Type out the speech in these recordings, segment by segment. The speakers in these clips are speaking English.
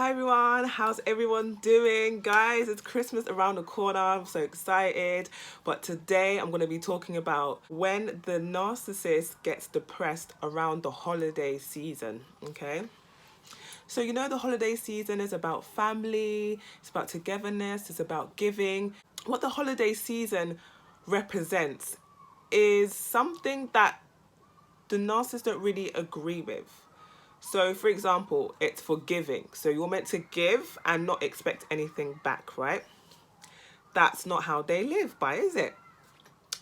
Hi everyone, how's everyone doing? Guys, it's Christmas around the corner. I'm so excited. But today I'm going to be talking about when the narcissist gets depressed around the holiday season. Okay. So, the holiday season is about family, it's about togetherness, it's about giving. What the holiday season represents is something that the narcissists don't really agree with. So, for example, it's forgiving. So you're meant to give and not expect anything back, right? That's not how they live by, is it?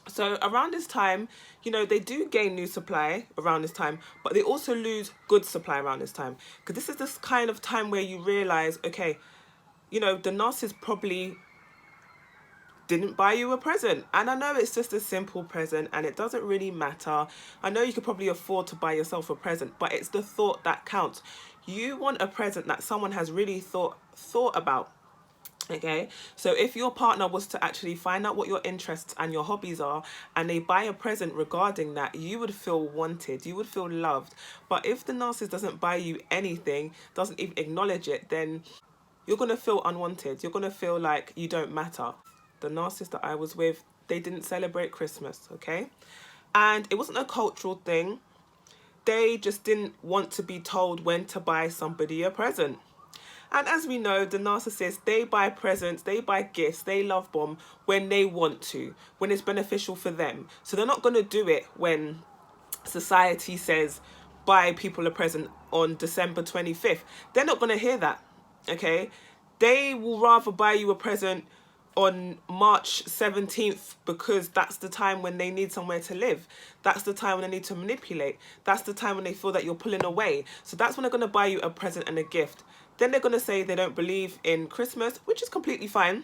So around this time, they do gain new supply around this time, but they also lose good supply around this time. Because this is this kind of time where you realize, okay, the narcissist probably didn't buy you a present. And I know it's just a simple present and it doesn't really matter. I know you could probably afford to buy yourself a present, but it's the thought that counts. You want a present that someone has really thought about. Okay, so if your partner was to actually find out what your interests and your hobbies are and they buy a present regarding that, you would feel wanted, you would feel loved. But if the narcissist doesn't buy you anything, doesn't even acknowledge it, then you're going to feel unwanted. You're going to feel like you don't matter. The narcissist that I was with, they didn't celebrate Christmas, okay? And it wasn't a cultural thing. They just didn't want to be told when to buy somebody a present. And as we know, the narcissists, they buy presents, they buy gifts, they love bomb when they want to, when it's beneficial for them. So they're not going to do it when society says buy people a present on December 25th. They're not going to hear that, okay? They will rather buy you a present on March 17th because that's the time when they need somewhere to live. That's the time when they need to manipulate. That's the time when they feel that you're pulling away. So that's when they're going to buy you a present and a gift. Then they're going to say they don't believe in Christmas, which is completely fine.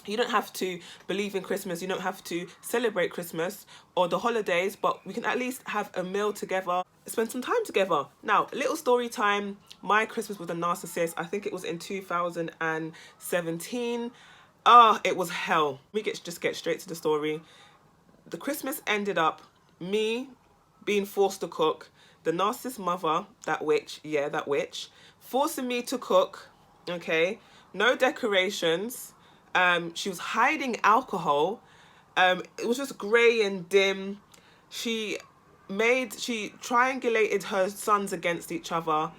You don't have to believe in Christmas. You don't have to celebrate Christmas or the holidays, but we can at least have a meal together, spend some time together. Now, a little story time. My Christmas with a narcissist, I think it was in 2017. It was hell. Just get straight to the story. The Christmas ended up me being forced to cook. The narcissist mother, that witch, forcing me to cook. Okay, no decorations. She was hiding alcohol. It was just grey and dim. She triangulated her sons against each other.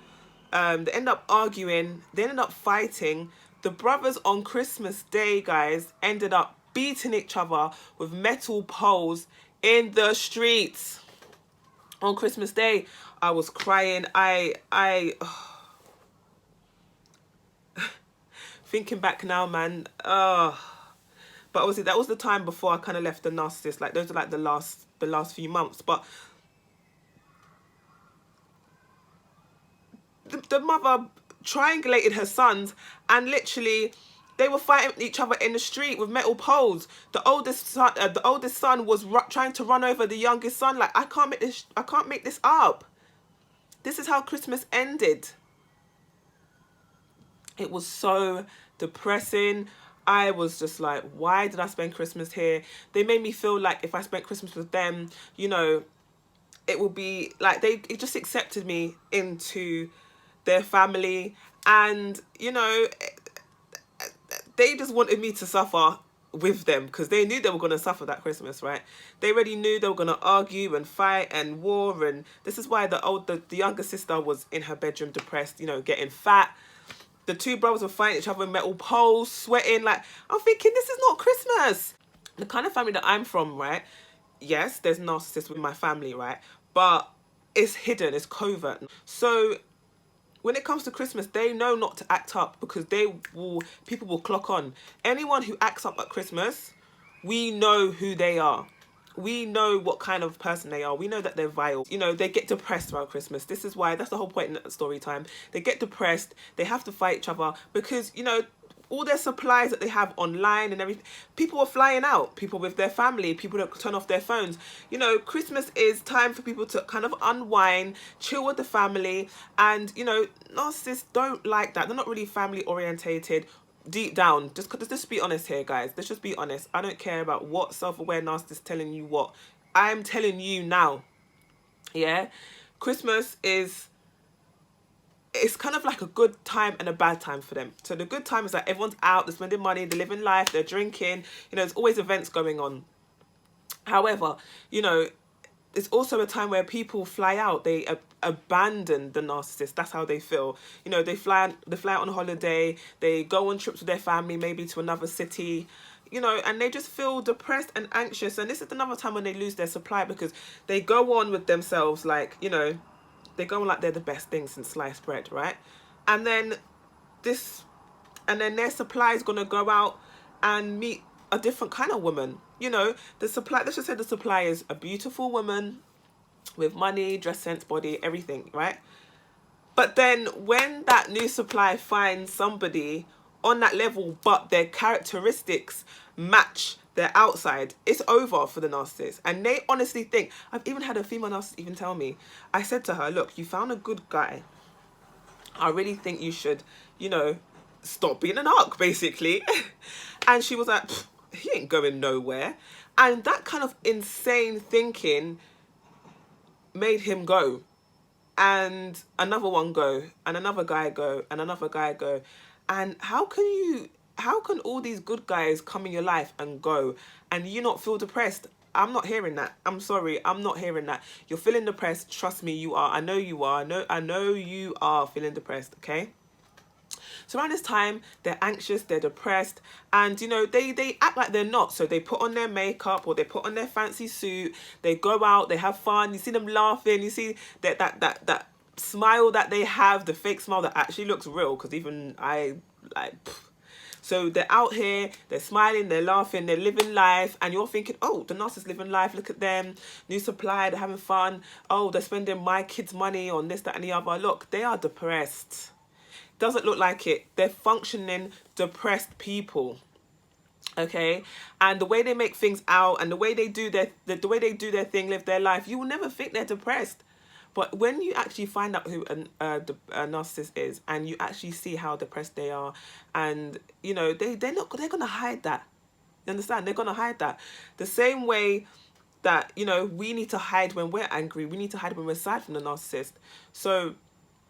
They end up arguing. They ended up fighting. The brothers on Christmas Day, guys, ended up beating each other with metal poles in the streets. On Christmas Day, I was crying. Thinking back now, man. But obviously that was the time before I kind of left the narcissist. Like those are like the last few months. But the mother triangulated her sons and literally they were fighting each other in the street with metal poles. The oldest son was trying to run over the youngest son. Like, I can't make this up. This is how Christmas ended. It was so depressing. I was just like, why did I spend Christmas here? They made me feel like if I spent Christmas with them, it would be like it just accepted me into their family, and they just wanted me to suffer with them because they knew they were going to suffer that Christmas, right? They already knew they were going to argue and fight and war, and this is why the younger sister was in her bedroom depressed, getting fat. The two brothers were fighting each other with metal poles, sweating. Like, I'm thinking, this is not Christmas. The kind of family that I'm from, right? Yes, there's narcissists with my family, right? But it's hidden, it's covert. So when it comes to Christmas, they know not to act up because people will clock on. Anyone who acts up at Christmas, we know who they are. We know what kind of person they are. We know that they're vile. They get depressed around Christmas. This is why, that's the whole point in story time. They get depressed. They have to fight each other because, all their supplies that they have online and everything, people are flying out. People with their family, people that turn off their phones. Christmas is time for people to kind of unwind, chill with the family. And, narcissists don't like that. They're not really family orientated. Deep down, let's just be honest here, guys. Let's just be honest. I don't care about what self-aware narcissist is telling you what. I'm telling you now. Yeah? Christmas is it's kind of like a good time and a bad time for them. So the good time is that everyone's out, they're spending money, they're living life, they're drinking, you know, there's always events going on. However, you know, it's also a time where people fly out, they abandon the narcissist. That's how they feel. You know, they fly out on a holiday, they go on trips with their family, maybe to another city, you know, and they just feel depressed and anxious. And this is another time when they lose their supply, because they go on with themselves like, you know, they go on like they're the best thing since sliced bread, right? And then their supply is gonna go out and meet a different kind of woman. You know, the supply, let's just say the supply is a beautiful woman with money, dress sense, body, everything, right? But then when that new supply finds somebody on that level, but their characteristics match their outside, it's over for the narcissist. And they honestly think, I've even had a female narcissist even tell me, I said to her, look, you found a good guy. I really think you should, you know, stop being an arc, basically. And she was like, he ain't going nowhere. And that kind of insane thinking made him go. And another one go, and another guy go, and another guy go. And how can all these good guys come in your life and go, and you not feel depressed? I'm not hearing that. I'm sorry, I'm not hearing that. You're feeling depressed. Trust me, you are. I know you are. I know you are feeling depressed, okay? So around this time, they're anxious, they're depressed, and you know, they act like they're not. So they put on their makeup, or they put on their fancy suit, they go out, they have fun, you see them laughing, you see that smile that they have, the fake smile that actually looks real, because even I, like, so they're out here, they're smiling, they're laughing, they're living life, and you're thinking, oh, the narcissist living life, look at them, new supply, they're having fun, oh, they're spending my kids' money on this, that, and the other. Look, they are depressed. Doesn't look like it. They're functioning depressed people, okay? And the way they make things out, and the way they do their thing, live their life, you will never think they're depressed. But when you actually find out who a narcissist is, and you actually see how depressed they are, and you know, they're gonna hide that. You understand? They're gonna hide that. The same way that, you know, we need to hide when we're angry, we need to hide when we're sad from the narcissist. So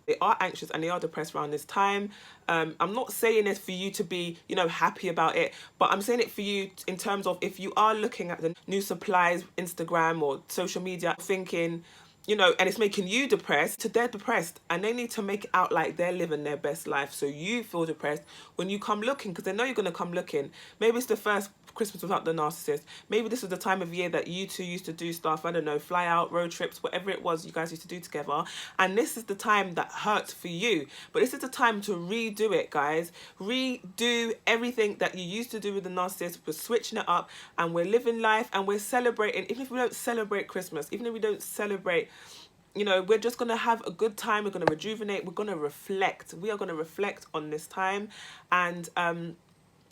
they are anxious and they are depressed around this time. I'm not saying this for you to be, you know, happy about it, but I'm saying it for you in terms of, if you are looking at the new supplies, Instagram or social media, thinking, you know, and it's making you depressed, they're depressed, and they need to make it out like they're living their best life, so you feel depressed when you come looking, because they know you're going to come looking. Maybe it's the first Christmas without the narcissist. Maybe this is the time of year that you two used to do stuff, I don't know, fly out, road trips, whatever it was you guys used to do together, and this is the time that hurts for you. But this is the time to redo it, guys. Redo everything that you used to do with the narcissist. We're switching it up, and we're living life, and we're celebrating. Even if we don't celebrate Christmas, even if we don't celebrate, you know, we're just going to have a good time. We're going to rejuvenate. We're going to reflect. We are going to reflect on this time. And,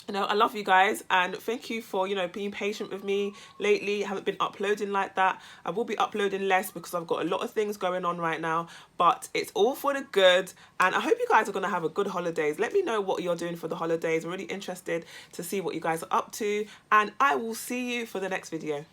you know, I love you guys, and thank you for, you know, being patient with me lately. I haven't been uploading like that. I will be uploading less because I've got a lot of things going on right now, but it's all for the good. And I hope you guys are going to have a good holidays. Let me know what you're doing for the holidays. I'm really interested to see what you guys are up to, and I will see you for the next video.